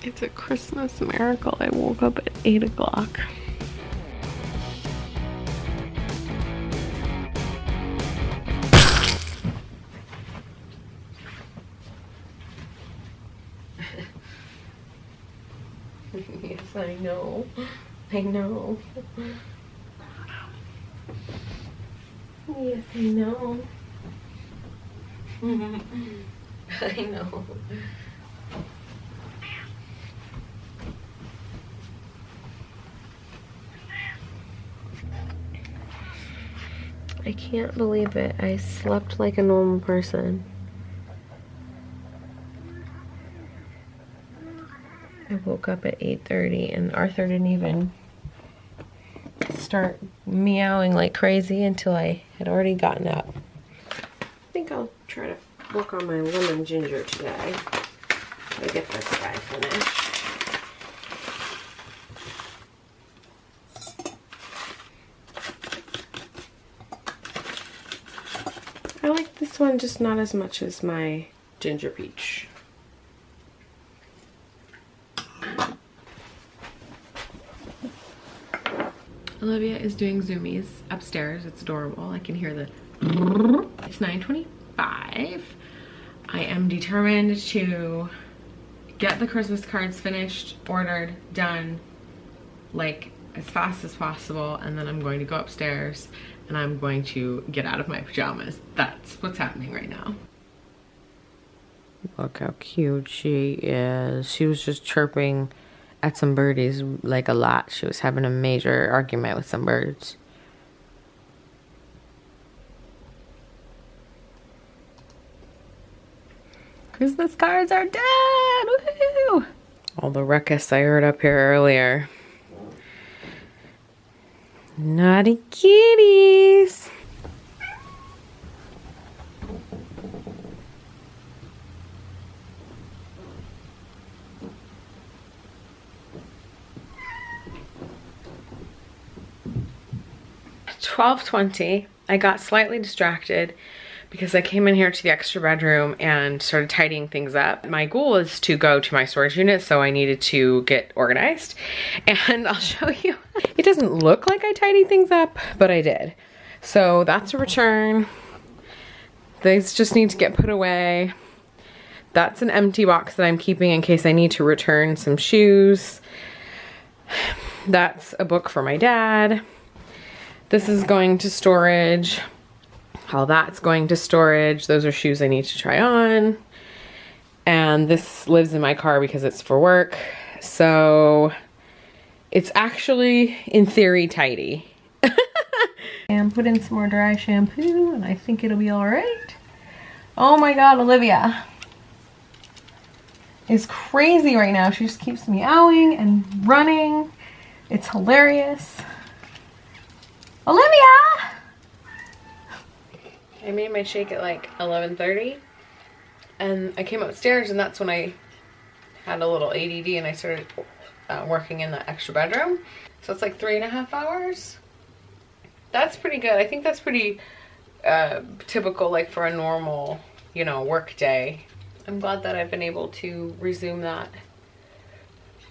It's a Christmas miracle. I woke up at 8 o'clock. Yes, I know. I know. Yes, I know. I know. I can't believe it. I slept like a normal person. I woke up at 8:30 and Arthur didn't even start meowing like crazy until I had already gotten up. I think I'll try to work on my lemon ginger today. Try to get this guy finished. I like this one just not as much as my ginger peach. Olivia is doing zoomies upstairs. It's adorable. I can hear the... It's 9:25. I am determined to get the Christmas cards finished, ordered, done, like as fast as possible, and then I'm going to go upstairs and I'm going to get out of my pajamas. That's what's happening right now. Look how cute she is. She was just chirping at some birdies like a lot. She was having a major argument with some birds. Christmas cards are done! Woohoo! All the ruckus I heard up here earlier. Naughty kitties! At 12:20, I got slightly distracted because I came in here to the extra bedroom and started tidying things up. My goal is to go to my storage unit, so I needed to get organized. And I'll show you. It doesn't look like I tidied things up, but I did. So that's a return. These just need to get put away. That's an empty box that I'm keeping in case I need to return some shoes. That's a book for my dad. This is going to storage. All that's going to storage. Those are shoes I need to try on. And this lives in my car because it's for work. So it's actually, in theory, tidy. And put in some more dry shampoo and I think it'll be all right. Oh my God, Olivia is crazy right now. She just keeps meowing and running. It's hilarious. Olivia! I made my shake at like 11:30 and I came upstairs and that's when I had a little ADD and I started working in the extra bedroom. So it's like 3.5 hours. That's pretty good. I think that's pretty typical, like for a normal, you know, work day. I'm glad that I've been able to resume that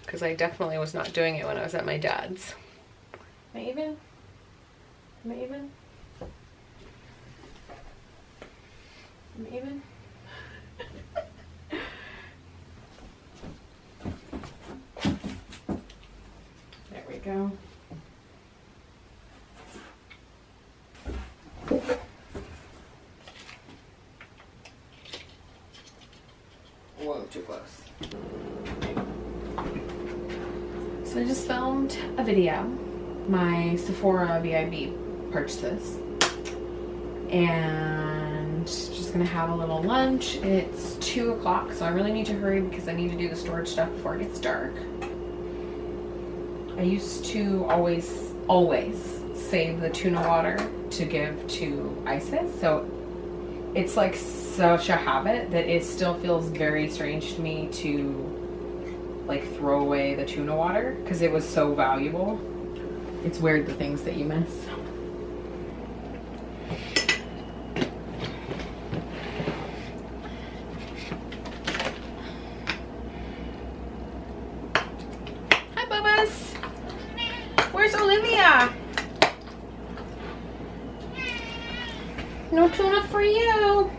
because I definitely was not doing it when I was at my dad's. Am I even? Am I even? Even? There we go. Whoa, too close. So I just filmed a video, my Sephora VIB purchases, and just gonna have a little lunch. It's 2 o'clock, so I really need to hurry because I need to do the storage stuff before it gets dark. I used to always save the tuna water to give to Isis, so it's like such a habit that it still feels very strange to me to like throw away the tuna water because it was so valuable. It's weird the things that you miss. Where's Olivia? No tuna for you.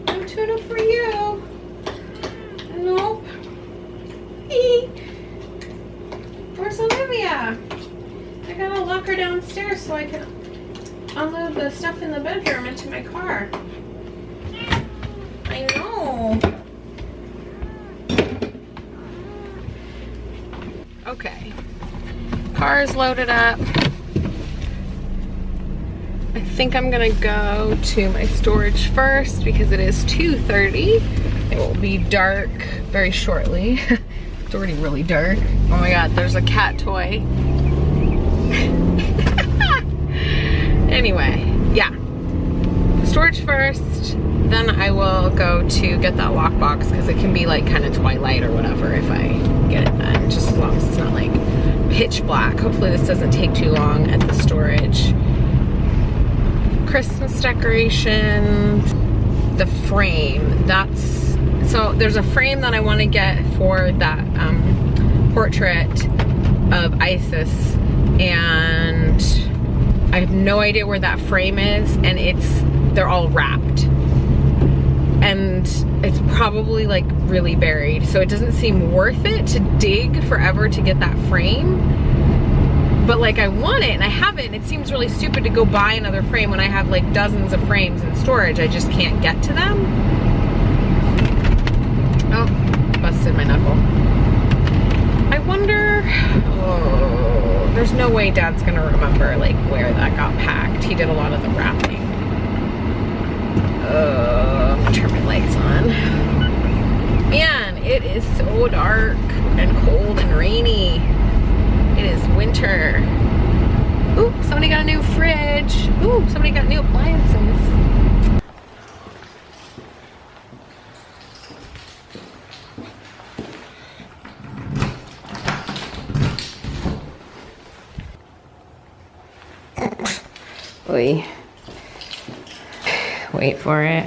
No tuna for you. Nope. Where's Olivia? I gotta lock her downstairs so I can unload the stuff in the bedroom into my car. I know. Okay. Car is loaded up. I think I'm gonna go to my storage first because it is 2:30. It will be dark very shortly. It's already really dark. Oh my god, there's a cat toy. Anyway, yeah. Storage first, then I will go to get that lockbox because it can be like kind of twilight or whatever if I get it then, just as long as it's not like pitch black. Hopefully this doesn't take too long at the storage. Christmas decorations, the frame, so there's a frame that I want to get for that portrait of Isis, and I have no idea where that frame is, and they're all wrapped. And it's probably like really buried, so it doesn't seem worth it to dig forever to get that frame. But like I want it and I have it, and it seems really stupid to go buy another frame when I have like dozens of frames in storage. I just can't get to them. Oh, busted my knuckle. I wonder, oh, there's no way Dad's gonna remember like where that got packed. He did a lot of the wrapping. I'm gonna turn my lights on. Man, it is so dark and cold and rainy. It is winter. Ooh, somebody got a new fridge. Ooh, somebody got new appliances. Oy. Wait for it.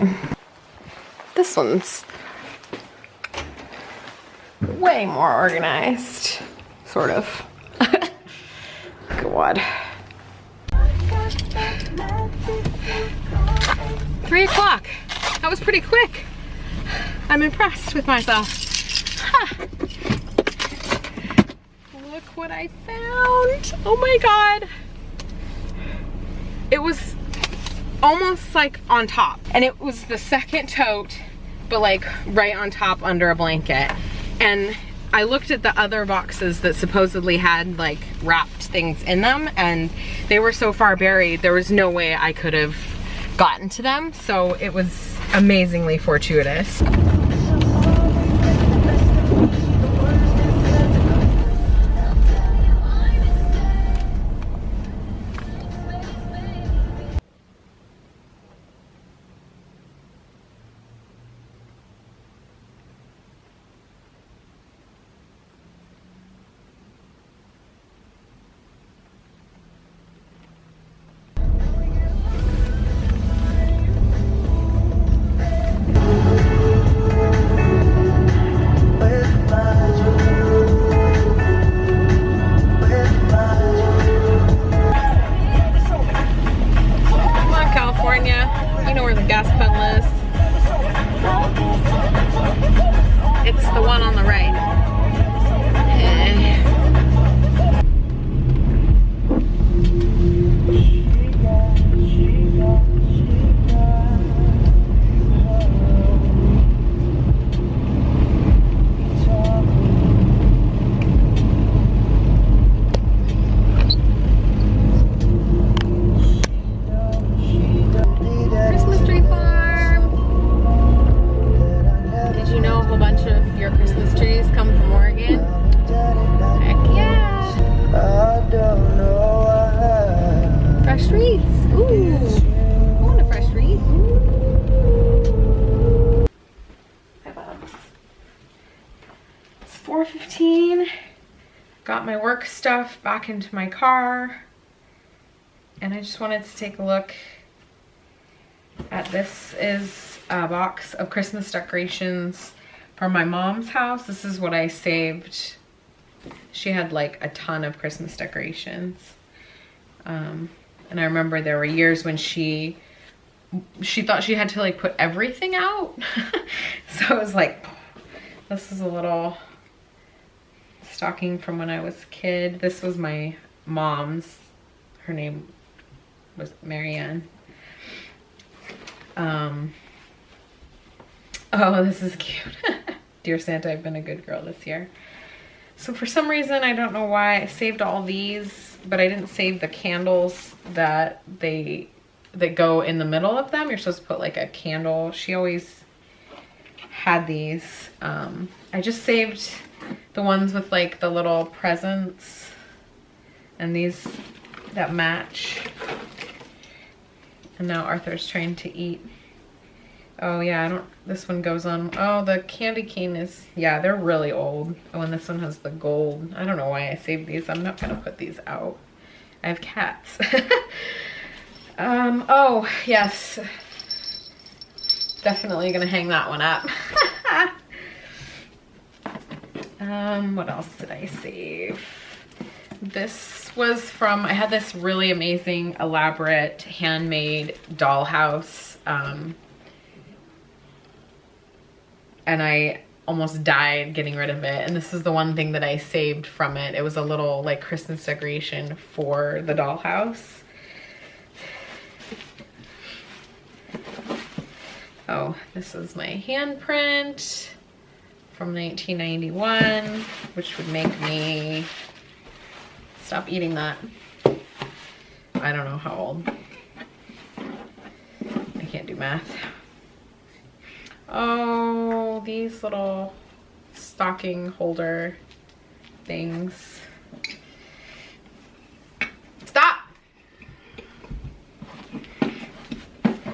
This one's way more organized, sort of. God. 3 o'clock. That was pretty quick. I'm impressed with myself. Ha. Look what I found. Oh my God. It was almost like on top, and it was the second tote, but like right on top under a blanket. And I looked at the other boxes that supposedly had like wrapped things in them, and they were so far buried, there was no way I could have gotten to them. So it was amazingly fortuitous. Got my work stuff back into my car, and I just wanted to take a look at this. Is box of Christmas decorations from my mom's house. This is what I saved. She had like a ton of Christmas decorations. And I remember there were years when she thought she had to like put everything out. So it was like, this is a little stocking from when I was a kid. This was my mom's. Her name was Marianne. Oh, this is cute. Dear Santa, I've been a good girl this year. So for some reason, I don't know why, I saved all these, but I didn't save the candles that go in the middle of them. You're supposed to put like a candle. She always had these. I just saved the ones with like the little presents and these that match. And now Arthur's trying to eat. Oh yeah, this one goes on. Oh, the candy cane is, yeah, they're really old. Oh, and this one has the gold. I don't know why I saved these. I'm not gonna put these out. I have cats. Oh yes. Definitely gonna hang that one up. What else did I save? This was from, I had this really amazing, elaborate, handmade dollhouse. And I almost died getting rid of it. And this is the one thing that I saved from it. It was a little like Christmas decoration for the dollhouse. Oh, this is my handprint from 1991, which would make me stop eating that. I don't know how old. I can't do math. Oh, these little stocking holder things. Stop!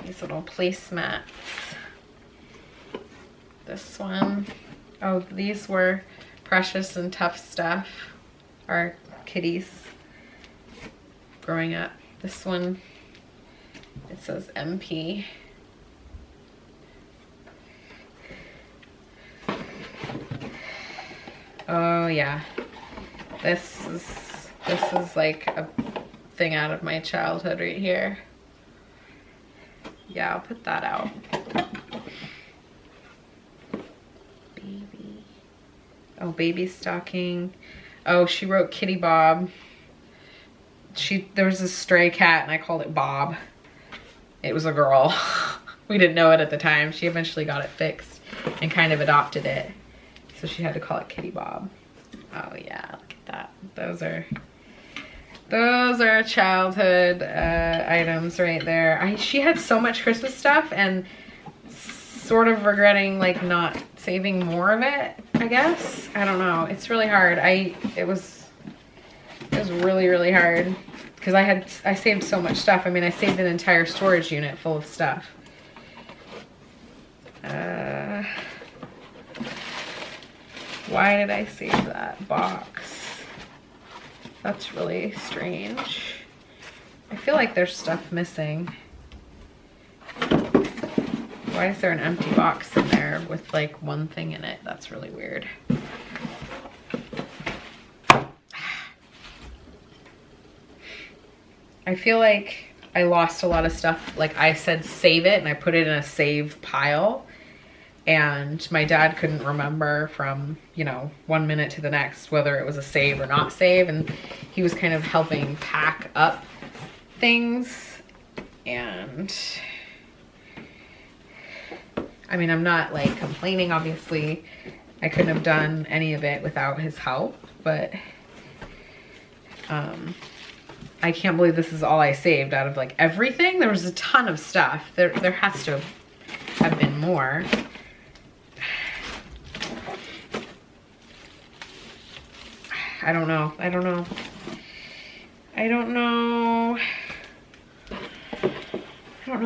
These little placemats. This one. Oh, these were Precious and Tough Stuff. Our kitties growing up. This one, it says MP. Oh yeah, this is like a thing out of my childhood right here. Yeah, I'll put that out. Baby. Oh, baby stocking. Oh, she wrote Kitty Bob. There was a stray cat and I called it Bob. It was a girl. We didn't know it at the time. She eventually got it fixed and kind of adopted it. So she had to call it Kitty Bob. Oh yeah, look at that. Those are childhood items right there. She had so much Christmas stuff and sort of regretting like not saving more of it, I guess. I don't know. It's really hard. It was really, really hard because I saved so much stuff. I mean, I saved an entire storage unit full of stuff. Why did I save that box? That's really strange. I feel like there's stuff missing. Why is there an empty box in there with like one thing in it? That's really weird. I feel like I lost a lot of stuff. Like I said save it and I put it in a save pile. And my dad couldn't remember from, you know, 1 minute to the next whether it was a save or not save. And he was kind of helping pack up things. And I mean, I'm not like complaining, obviously. I couldn't have done any of it without his help. But I can't believe this is all I saved out of like everything. There was a ton of stuff. There has to have been more. I don't know. I don't know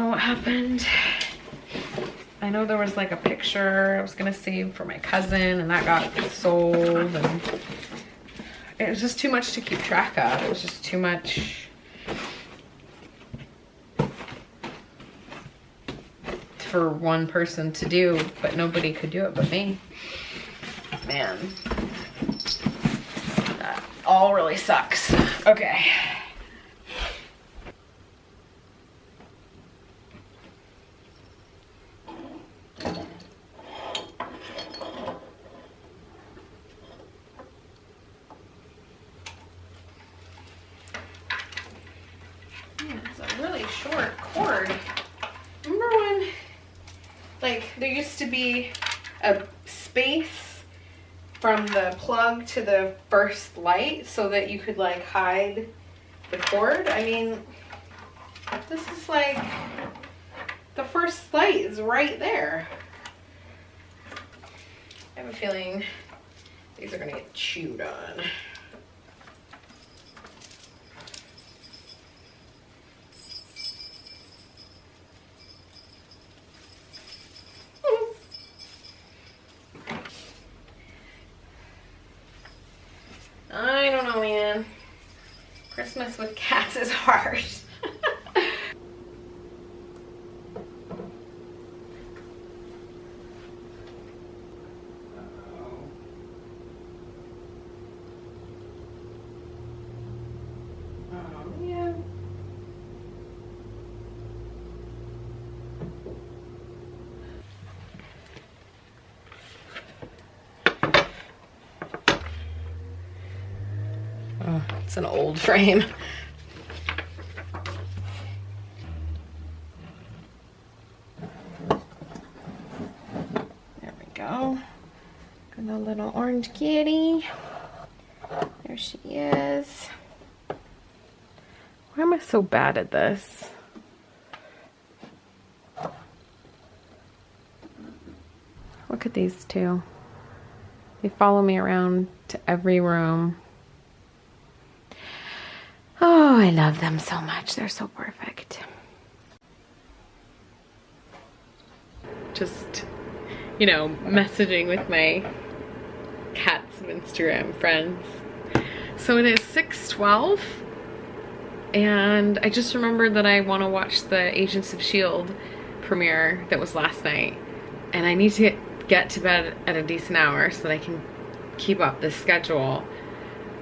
what happened. I know there was like a picture I was gonna save for my cousin and that got sold, and it was just too much to keep track of. It was just too much to for one person to do, but nobody could do it but me. Man, that all really sucks. Okay. Short cord. Remember when, like, there used to be a space from the plug to the first light so that you could like hide the cord? I mean, this is like, the first light is right there. I have a feeling these are gonna get chewed on. I don't know, man. Christmas with cats is hard. It's an old frame. There we go. Got a little orange kitty. There she is. Why am I so bad at this? Look at these two. They follow me around to every room. Oh, I love them so much. They're so perfect. Just, you know, messaging with my cats of Instagram friends. So it is 6:12 and I just remembered that I want to watch the Agents of S.H.I.E.L.D. premiere that was last night. And I need to get to bed at a decent hour so that I can keep up this schedule.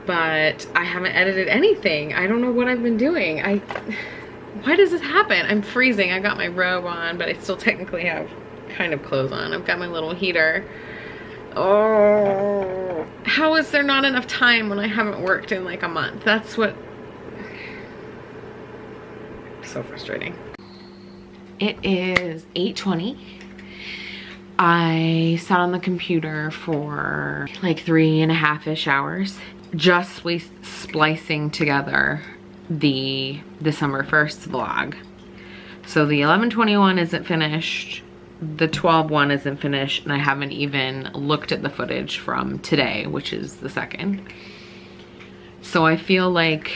But I haven't edited anything. I don't know what I've been doing. Why does this happen? I'm freezing. I got my robe on, but I still technically have kind of clothes on. I've got my little heater. Oh, how is there not enough time when I haven't worked in like a month? That's what, so frustrating. It is 8:20. I sat on the computer for like 3.5-ish hours. Just splicing together the December 1st vlog. So the 11/21 isn't finished, the 12/1 isn't finished, and I haven't even looked at the footage from today, which is the 2nd. So I feel like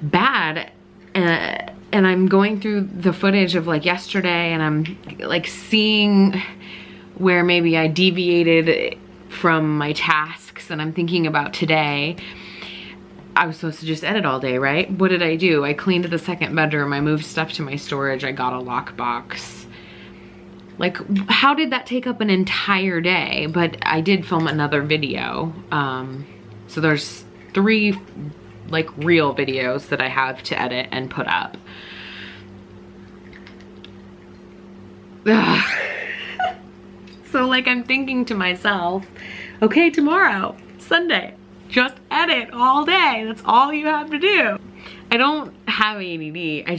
bad, and I'm going through the footage of like yesterday, and I'm like seeing where maybe I deviated from my tasks, and I'm thinking about today. I was supposed to just edit all day, right? What did I do? I cleaned the 2nd bedroom, I moved stuff to my storage, I got a lockbox. Like, how did that take up an entire day? But I did film another video. So there's 3 like real videos that I have to edit and put up. Ugh. So like I'm thinking to myself, okay, tomorrow, Sunday, just edit all day. That's all you have to do. I don't have ADD. I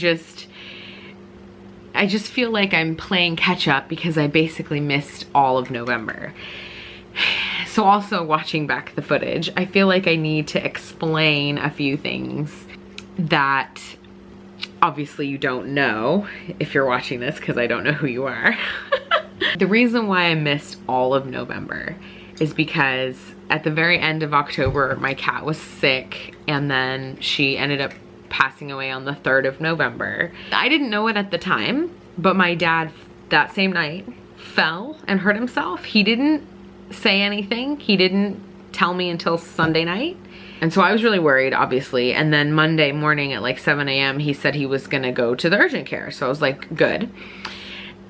just feel like I'm playing catch up because I basically missed all of November. So also watching back the footage, I feel like I need to explain a few things that obviously you don't know if you're watching this, because I don't know who you are. The reason why I missed all of November is because at the very end of October, my cat was sick, and then she ended up passing away on the 3rd of November. I didn't know it at the time, but my dad that same night fell and hurt himself. He didn't say anything. He didn't tell me until Sunday night. And so I was really worried, obviously. And then Monday morning at like 7 a.m., he said he was gonna go to the urgent care. So I was like, good.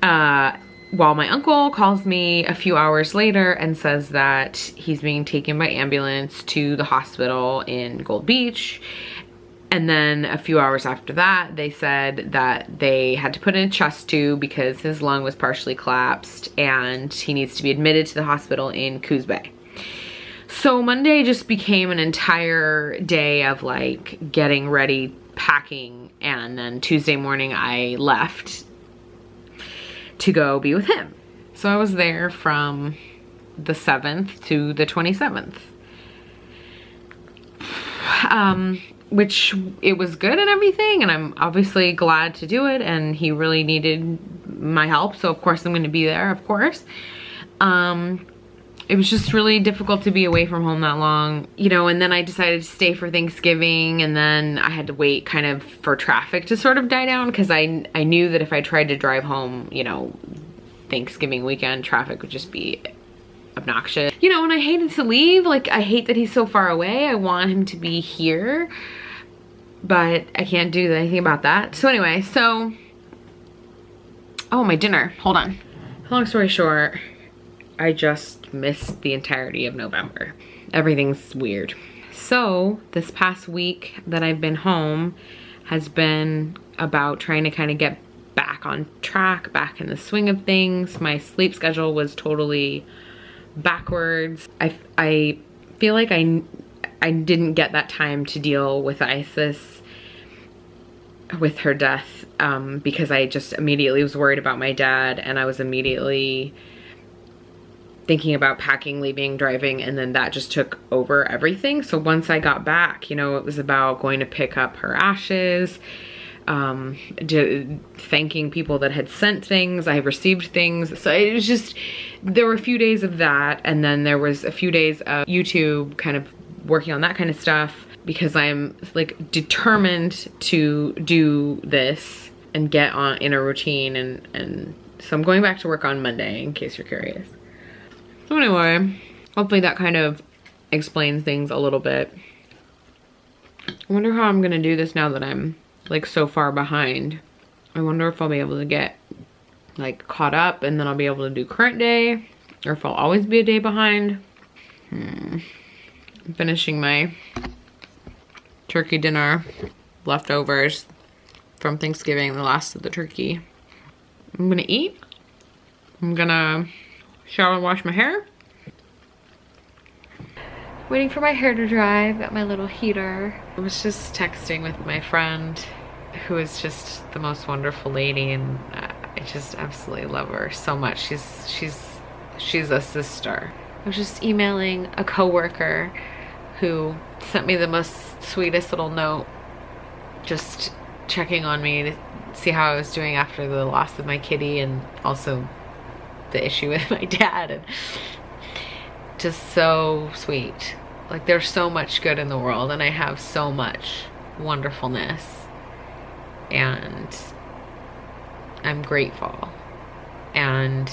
While my uncle calls me a few hours later and says that he's being taken by ambulance to the hospital in Gold Beach. And then a few hours after that, they said that they had to put in a chest tube because his lung was partially collapsed and he needs to be admitted to the hospital in Coos Bay. So Monday just became an entire day of like getting ready, packing, and then Tuesday morning I left to go be with him. So I was there from the 7th to the 27th. Which it was good and everything, and I'm obviously glad to do it, and he really needed my help, so of course I'm gonna be there, of course. It was just really difficult to be away from home that long, you know, and then I decided to stay for Thanksgiving, and then I had to wait kind of for traffic to sort of die down, because I knew that if I tried to drive home, you know, Thanksgiving weekend, traffic would just be obnoxious. You know, and I hated to leave. Like, I hate that he's so far away. I want him to be here, but I can't do anything about that. So anyway, so, oh, my dinner. Hold on. Long story short, I just missed the entirety of November. Everything's weird. So this past week that I've been home has been about trying to kind of get back on track, back in the swing of things. My sleep schedule was totally backwards. I feel like I didn't get that time to deal with Isis, with her death, because I just immediately was worried about my dad, and I was immediately thinking about packing, leaving, driving, and then that just took over everything. So once I got back, you know, it was about going to pick up her ashes, thanking people that had sent things. I received things. So it was just, there were a few days of that, and then there was a few days of YouTube kind of working on that kind of stuff, because I'm like determined to do this and get on in a routine, and so I'm going back to work on Monday, in case you're curious. So anyway, hopefully that kind of explains things a little bit. I wonder how I'm gonna do this now that I'm like so far behind. I wonder if I'll be able to get like caught up, and then I'll be able to do current day, or if I'll always be a day behind. I'm finishing my turkey dinner, leftovers from Thanksgiving, the last of the turkey. I'm gonna eat. I'm gonna shower and wash my hair. Waiting for my hair to dry. I've got my little heater. I was just texting with my friend, who is just the most wonderful lady, and I just absolutely love her so much. She's a sister. I was just emailing a coworker who sent me the most sweetest little note, just checking on me to see how I was doing after the loss of my kitty, and also the issue with my dad, and just so sweet. Like, there's so much good in the world, and I have so much wonderfulness, and I'm grateful. And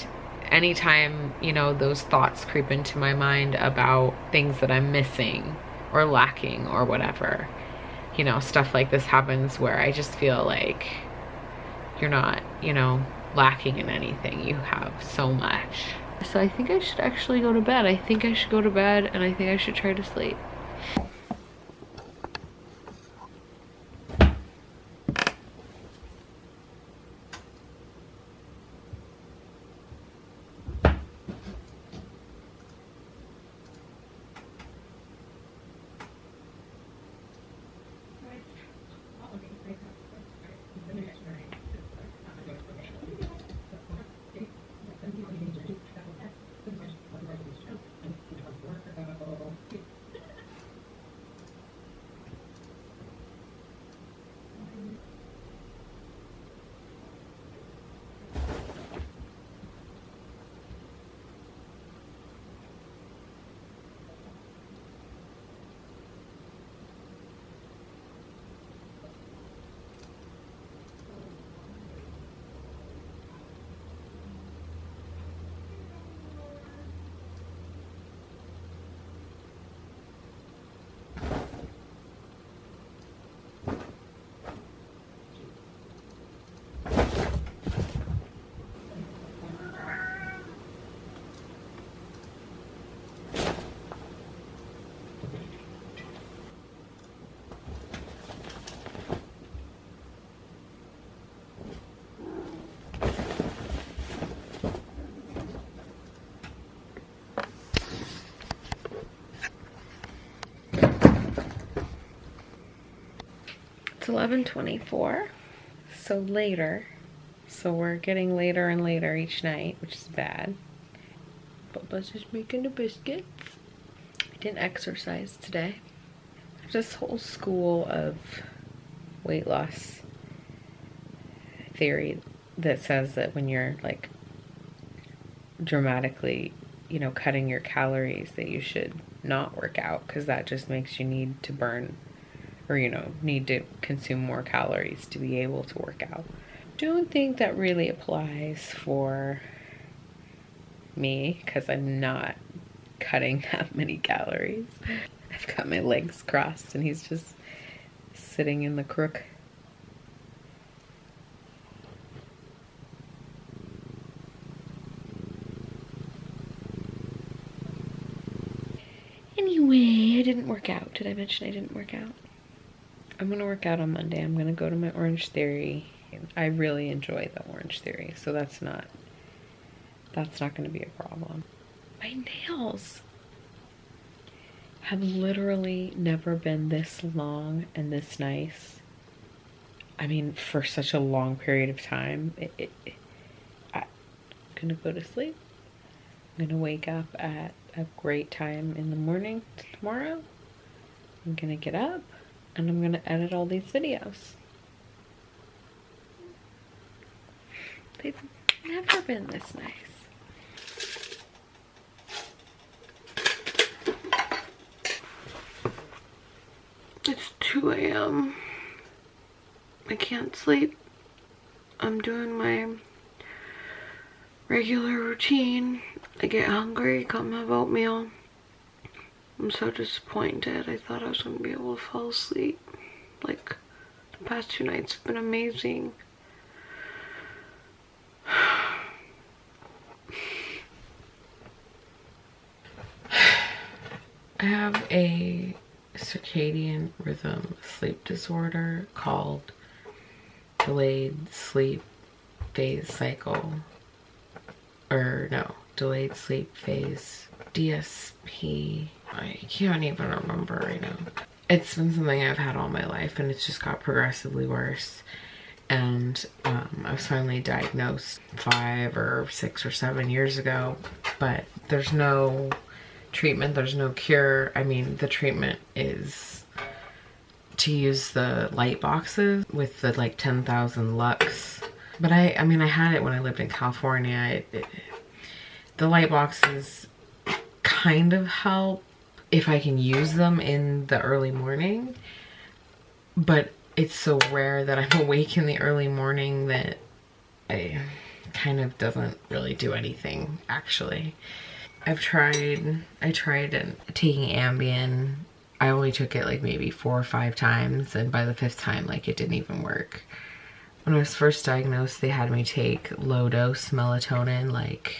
anytime, you know, those thoughts creep into my mind about things that I'm missing or lacking or whatever, you know, stuff like this happens where I just feel like you're not, you know, lacking in anything. You have so much. So I think I should actually go to bed. I think I should go to bed, and I think I should try to sleep. 11:24, so later. So we're getting later and later each night, which is bad. Bubba's just making the biscuits. I didn't exercise today. There's this whole school of weight loss theory that says that when you're like dramatically, you know, cutting your calories, that you should not work out because that just makes you need to burn, or, you know, need to consume more calories to be able to work out. Don't think that really applies for me because I'm not cutting that many calories. I've got my legs crossed and he's just sitting in the crook. Anyway, I didn't work out. Did I mention I didn't work out? I'm gonna work out on Monday. I'm gonna go to my Orange Theory. I really enjoy the Orange Theory, so that's not gonna be a problem. My nails have literally never been this long and this nice. I mean, for such a long period of time. I'm gonna go to sleep. I'm gonna wake up at a great time in the morning tomorrow. I'm gonna get up and I'm gonna edit all these videos. They've never been this nice. It's 2 a.m. I can't sleep. I'm doing my regular routine. I get hungry, got my oatmeal. I'm so disappointed. I thought I was gonna be able to fall asleep. Like, the past 2 nights have been amazing. I have a circadian rhythm sleep disorder called delayed sleep phase cycle, or no, delayed sleep phase, DSP. I can't even remember right now. It's been something I've had all my life and it's just got progressively worse. And I was finally diagnosed 5 or 6 or 7 years ago, but there's no treatment, there's no cure. I mean, the treatment is to use the light boxes with the like 10,000 lux. But I mean, I had it when I lived in California. The light boxes kind of help if I can use them in the early morning, but it's so rare that I'm awake in the early morning that I kind of doesn't really do anything, actually. I tried taking Ambien. I only took it like maybe 4 or 5 times, and by the 5th time, like, it didn't even work. When I was first diagnosed, they had me take low dose melatonin like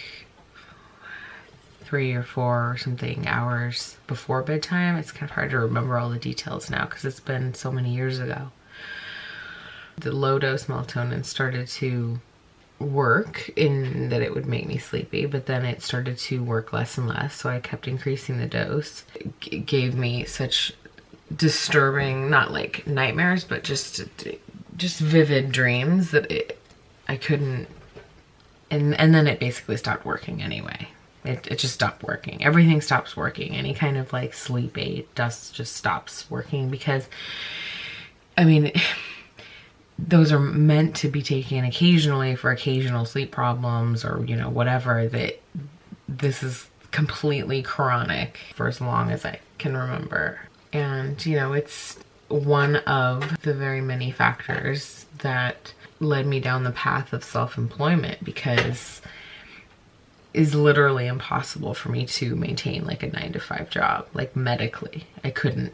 3 or 4 or something hours before bedtime. It's kind of hard to remember all the details now because it's been so many years ago. The low dose melatonin started to work in that it would make me sleepy, but then it started to work less and less, so I kept increasing the dose. It gave me such disturbing, not like nightmares, but just vivid dreams that I couldn't, and then it basically stopped working anyway. It just stopped working. Everything stops working. Any kind of like sleep aid just stops working because, I mean, those are meant to be taken occasionally for occasional sleep problems or, you know, whatever. That this is completely chronic for as long as I can remember. And, you know, it's one of the very many factors that led me down the path of self-employment, because it's literally impossible for me to maintain like a 9-to-5 job, like medically. I couldn't.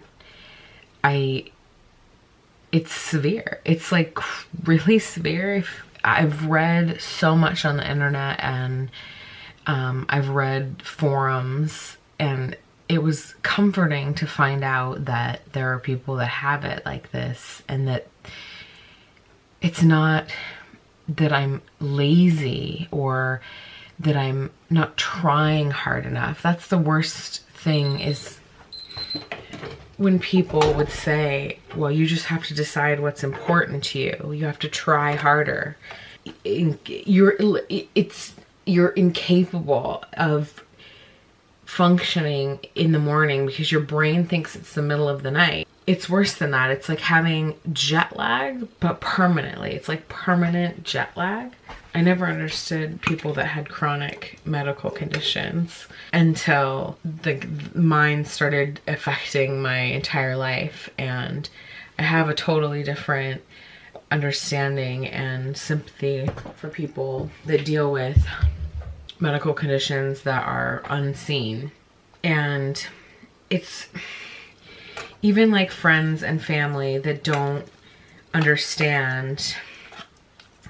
It's severe. It's like really severe. I've read so much on the internet, and I've read forums, and it was comforting to find out that there are people that have it like this, and that it's not that I'm lazy or that I'm not trying hard enough. That's the worst thing, is when people would say, well, you just have to decide what's important to you. You have to try harder. You're incapable of functioning in the morning because your brain thinks it's the middle of the night. It's worse than that. It's like having jet lag, but permanently. It's like permanent jet lag. I never understood people that had chronic medical conditions until mine started affecting my entire life, and I have a totally different understanding and sympathy for people that deal with medical conditions that are unseen. And it's even like friends and family that don't understand,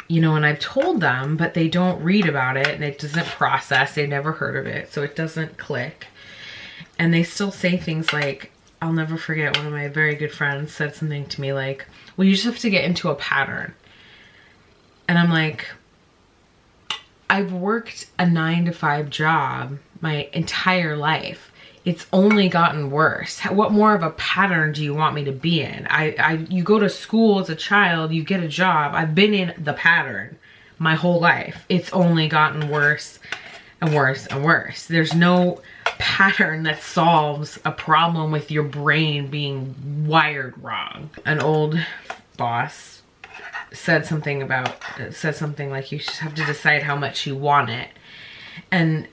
you know, and I've told them, but they don't read about it and it doesn't process. They've never heard of it, so it doesn't click. And they still say things like, I'll never forget, one of my very good friends said something to me like, well, you just have to get into a pattern. And I'm like, I've worked a 9-to-5 job my entire life. It's only gotten worse. What more of a pattern do you want me to be in? You go to school as a child, you get a job. I've been in the pattern my whole life. It's only gotten worse and worse and worse. There's no pattern that solves a problem with your brain being wired wrong. An old boss said something like, you just have to decide how much you want it. And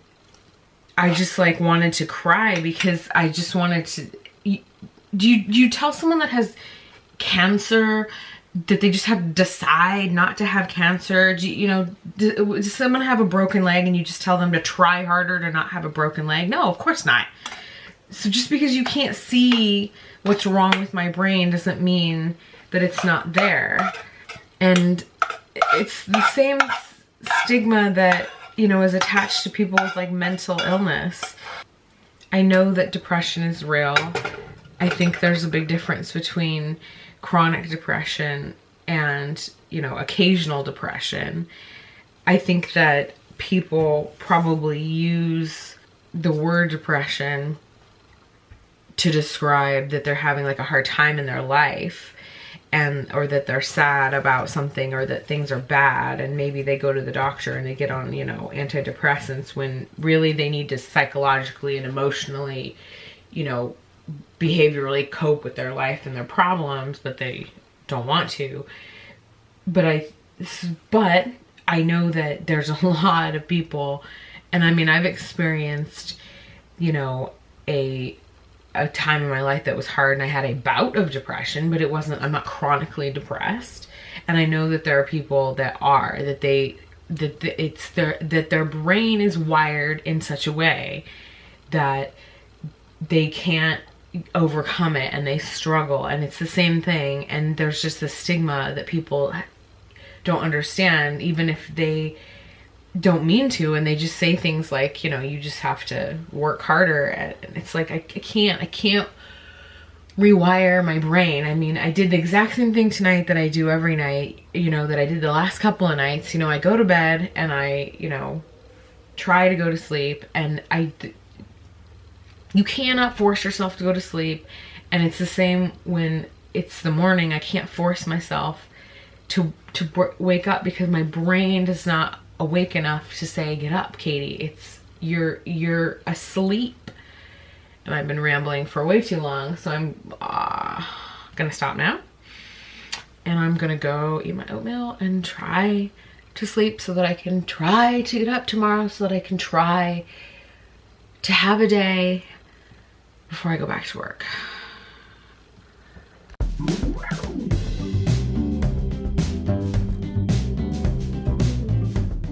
I just like wanted to cry because I just wanted to, do you tell someone that has cancer that they just have to decide not to have cancer? Does someone have a broken leg and you just tell them to try harder to not have a broken leg? No, of course not. So just because you can't see what's wrong with my brain doesn't mean that it's not there. And it's the same stigma that, you know, is attached to people with like mental illness. I know that depression is real. I think there's a big difference between chronic depression and, you know, occasional depression. I think that people probably use the word depression to describe that they're having like a hard time in their life, or that they're sad about something, or that things are bad, and maybe they go to the doctor and they get on, you know, antidepressants when really they need to psychologically and emotionally, you know, behaviorally cope with their life and their problems, but they don't want to. But I know that there's a lot of people, and I mean, I've experienced, you know, a time in my life that was hard, and I had a bout of depression, but I'm not chronically depressed. And I know that there are people that are, that their brain is wired in such a way that they can't overcome it, and they struggle, and it's the same thing. And there's just this stigma that people don't understand, even if they don't mean to, and they just say things like, you know, you just have to work harder. And it's like, I can't rewire my brain. I mean, I did the exact same thing tonight that I do every night, you know, that I did the last couple of nights. You know, I go to bed and I, you know, try to go to sleep, and you cannot force yourself to go to sleep. And it's the same when it's the morning. I can't force myself to wake up because my brain does not awake enough to say, get up, Katie. It's you're asleep. And I've been rambling for way too long, so I'm gonna stop now, and I'm gonna go eat my oatmeal and try to sleep so that I can try to get up tomorrow, so that I can try to have a day before I go back to work.